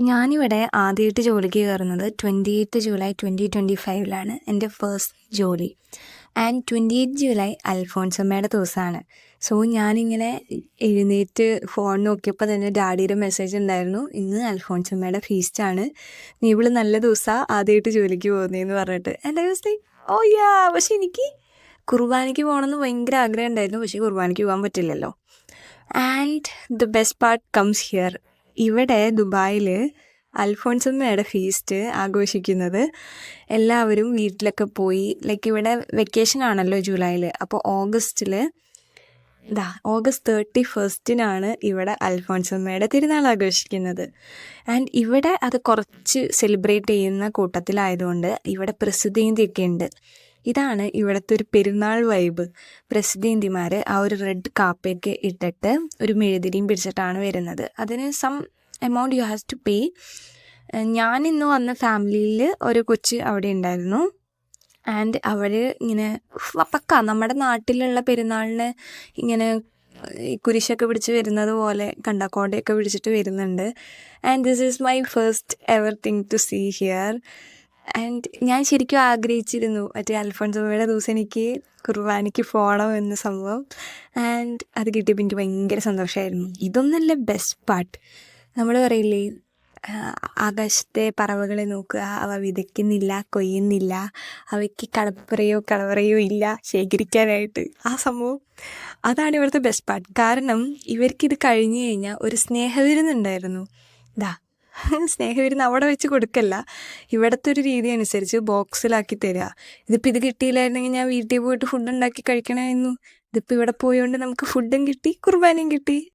ഞാനിവിടെ ആദ്യമായിട്ട് ജോലിക്ക് കയറുന്നത് 28 ജൂലൈ 2025 എൻ്റെ ഫസ്റ്റ് ജോലി. ആൻഡ് 28 ജൂലൈ അൽഫോൺസമ്മയുടെ ദിവസമാണ്. സോ ഞാനിങ്ങനെ എഴുന്നേറ്റ് ഫോൺ നോക്കിയപ്പോൾ തന്നെ ഡാഡിയുടെ മെസ്സേജ് ഉണ്ടായിരുന്നു, ഇന്ന് അൽഫോൺസമ്മയുടെ ഫീസ്റ്റാണ്, നീ ഇവള് നല്ല ദിവസമാണ് ആദ്യമായിട്ട് ജോലിക്ക് പോകുന്നതെന്ന് പറഞ്ഞിട്ട്. And I was like oh yeah. പക്ഷെ എനിക്ക് കുർബാനയ്ക്ക് പോകണമെന്ന് ഭയങ്കര ആഗ്രഹം ഉണ്ടായിരുന്നു, പക്ഷേ കുർബാനയ്ക്ക് പോകാൻ പറ്റില്ലല്ലോ. And the best part comes here. ഇവിടെ ദുബായിൽ അൽഫോൺസമ്മയുടെ ഫീസ്റ്റ് ആഘോഷിക്കുന്നത് എല്ലാവരും വീട്ടിലൊക്കെ പോയി, ലൈക്ക് ഇവിടെ വെക്കേഷൻ ആണല്ലോ ജൂലൈയിൽ. അപ്പോൾ ഓഗസ്റ്റ് 31 ഇവിടെ അൽഫോൺസമ്മയുടെ തിരുനാൾ ആഘോഷിക്കുന്നത്. ആൻഡ് ഇവിടെ അത് കുറച്ച് സെലിബ്രേറ്റ് ചെയ്യുന്ന കൂട്ടത്തിലായതുകൊണ്ട് ഇവിടെ പ്രസിദ്ധീന്തിയൊക്കെ ഉണ്ട്. ഇതാണ് ഇവിടുത്തെ ഒരു പെരുന്നാൾ വൈബ്. പ്രസിദ്ധീന്തിമാർ ആ ഒരു റെഡ് കാപ്പയൊക്കെ ഇട്ടിട്ട് ഒരു മെഴുതിരിയും പിടിച്ചിട്ടാണ് വരുന്നത്. അതിന് some amount you have to pay. ഞാനിന്ന് വന്ന ഫാമിലിയിൽ ഒരു കൊച്ച് അവിടെ ഉണ്ടായിരുന്നു. ആൻഡ് അവർ ഇങ്ങനെ പക്ക നമ്മുടെ നാട്ടിലുള്ള പെരുന്നാളിന് ഇങ്ങനെ കുരിശൊക്കെ പിടിച്ച് വരുന്നത് പോലെ കണ്ടക്കോടയൊക്കെ പിടിച്ചിട്ട് വരുന്നുണ്ട്. And this is my first ever thing to see here. And ഞാൻ ശരിക്കും ആഗ്രഹിച്ചിരുന്നു മറ്റേ അൽഫോൺസമ്മയുടെ ദിവസം എനിക്ക് കുർബാനയ്ക്ക് പോകണം എന്ന സംഭവം. ആൻഡ് അത് കിട്ടിയപ്പോൾ എനിക്ക് ഭയങ്കര സന്തോഷമായിരുന്നു. ഇതൊന്നല്ല ബെസ്റ്റ് പാർട്ട്. നമ്മൾ പറയില്ലേ, ആകാശത്തെ പറവകളെ നോക്കുക, അവ വിതയ്ക്കുന്നില്ല, കൊയ്യുന്നില്ല, അവയ്ക്ക് കളപ്പറയോ ഇല്ല ശേഖരിക്കാനായിട്ട്. ആ സംഭവം അതാണ് ഇവിടുത്തെ ബെസ്റ്റ് പാർട്ട്. കാരണം ഇവർക്കിത് കഴിഞ്ഞ് കഴിഞ്ഞാൽ ഒരു സ്നേഹവിരുന്നുണ്ടായിരുന്നു. സ്നേഹവിരുന്ന് അവിടെ വെച്ച് കൊടുക്കല്ല, ഇവിടുത്തെ ഒരു രീതി അനുസരിച്ച് ബോക്സിലാക്കി തരിക. ഇതിപ്പോൾ ഇത് കിട്ടിയില്ലായിരുന്നെങ്കിൽ ഞാൻ വീട്ടിൽ പോയിട്ട് ഫുഡ് ഉണ്ടാക്കി കഴിക്കണമായിരുന്നു. ഇതിപ്പോൾ ഇവിടെ പോയതുകൊണ്ട് നമുക്ക് ഫുഡും കിട്ടി, കുർബാനയും കിട്ടി.